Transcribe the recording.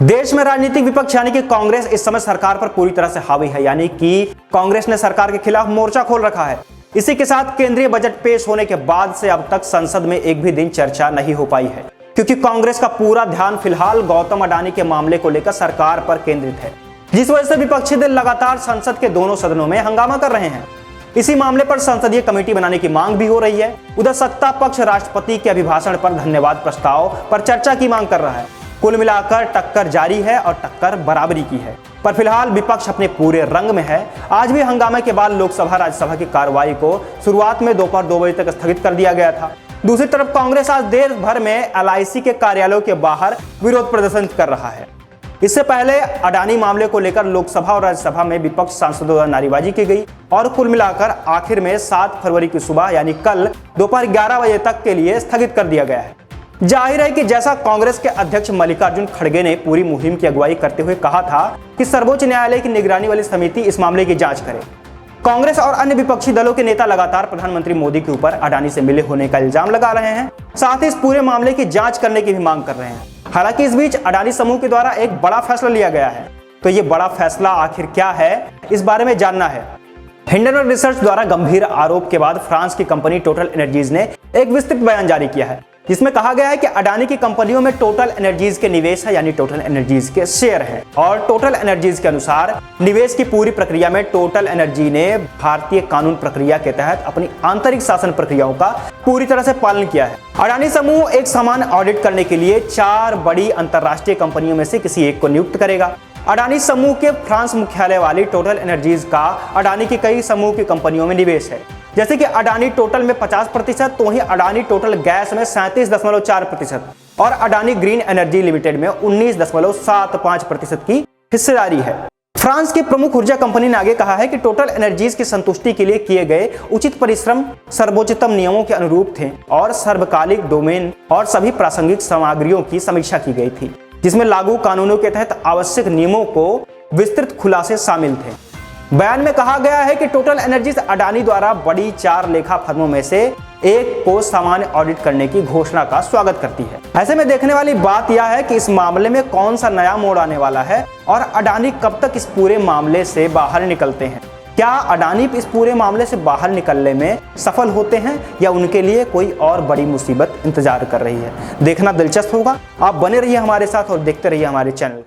देश में राजनीतिक विपक्ष यानी कि कांग्रेस इस समय सरकार पर पूरी तरह से हावी है, यानी कि कांग्रेस ने सरकार के खिलाफ मोर्चा खोल रखा है। इसी के साथ केंद्रीय बजट पेश होने के बाद से अब तक संसद में एक भी दिन चर्चा नहीं हो पाई है, क्योंकि कांग्रेस का पूरा ध्यान फिलहाल गौतम अडानी के मामले को लेकर सरकार पर केंद्रित है, जिस वजह से विपक्षी दल लगातार संसद के दोनों सदनों में हंगामा कर रहे हैं। इसी मामले पर संसदीय कमेटी बनाने की मांग भी हो रही है। उधर सत्ता पक्ष राष्ट्रपति के अभिभाषण पर धन्यवाद प्रस्ताव पर चर्चा की मांग कर रहा है। कुल मिलाकर टक्कर जारी है और टक्कर बराबरी की है, पर फिलहाल विपक्ष अपने पूरे रंग में है। आज भी हंगामे के बाद लोकसभा राज्यसभा की कार्रवाई को शुरुआत में दोपहर 2 बजे तक स्थगित कर दिया गया था। दूसरी तरफ कांग्रेस आज देश भर में LIC के कार्यालयों के बाहर विरोध प्रदर्शन कर रहा है। इससे पहले अडानी मामले को लेकर लोकसभा और राज्यसभा में विपक्ष सांसदों द्वारा नारेबाजी की गई और कुल मिलाकर आखिर में 7 फरवरी की सुबह यानी कल दोपहर 11 बजे तक के लिए स्थगित कर दिया गया है। जाहिर है कि जैसा कांग्रेस के अध्यक्ष मल्लिकार्जुन खड़गे ने पूरी मुहिम की अगुवाई करते हुए कहा था कि सर्वोच्च न्यायालय की निगरानी वाली समिति इस मामले की जांच करे। कांग्रेस और अन्य विपक्षी दलों के नेता लगातार प्रधानमंत्री मोदी के ऊपर अडानी से मिले होने का इल्जाम लगा रहे हैं, साथ ही इस पूरे मामले की जांच करने की भी मांग कर रहे हैं। हालांकि इस बीच अडानी समूह के द्वारा एक बड़ा फैसला लिया गया है, तो ये बड़ा फैसला आखिर क्या है, इस बारे में जानना है। हिंडनबर्ग रिसर्च द्वारा गंभीर आरोप के बाद फ्रांस की कंपनी टोटल एनर्जीज ने एक विस्तृत बयान जारी किया है, जिसमें कहा गया है कि अडानी की कंपनियों में टोटल एनर्जीज के निवेश है, यानी टोटल एनर्जीज के शेयर हैं। और टोटल एनर्जीज के अनुसार निवेश की पूरी प्रक्रिया में टोटल एनर्जी ने भारतीय कानून प्रक्रिया के तहत अपनी आंतरिक शासन प्रक्रियाओं का पूरी तरह से पालन किया है। अडानी समूह एक समान ऑडिट करने के लिए 4 बड़ी अंतरराष्ट्रीय कंपनियों में से किसी एक को नियुक्त करेगा। अडानी समूह के फ्रांस मुख्यालय वाली टोटल एनर्जीज का अडानी की कई समूह की कंपनियों में निवेश है, जैसे कि अडानी टोटल में 50%, तो वहीं अडानी टोटल गैस में 37.4% और अडानी ग्रीन एनर्जी लिमिटेड में 19.75% की हिस्सेदारी है। फ्रांस की प्रमुख ऊर्जा कंपनी ने आगे कहा है कि टोटल एनर्जीज की संतुष्टि के लिए किए गए उचित परिश्रम सर्वोच्चतम नियमों के अनुरूप थे और सर्वकालिक डोमेन और सभी प्रासंगिक सामग्रियों की समीक्षा की गई थी, जिसमें लागू कानूनों के तहत आवश्यक नियमों को विस्तृत खुलासे शामिल थे। बयान में कहा गया है कि टोटल एनर्जीज अडानी द्वारा बड़ी 4 लेखा फर्मों में से एक को सामान्य ऑडिट करने की घोषणा का स्वागत करती है। ऐसे में देखने वाली बात यह है कि इस मामले में कौन सा नया मोड़ आने वाला है और अडानी कब तक इस पूरे मामले से बाहर निकलते हैं। क्या अडानी इस पूरे मामले से बाहर निकलने में सफल होते हैं या उनके लिए कोई और बड़ी मुसीबत इंतजार कर रही है। देखना दिलचस्प होगा। आप बने रहिए हमारे साथ और देखते रहिए हमारे चैनल।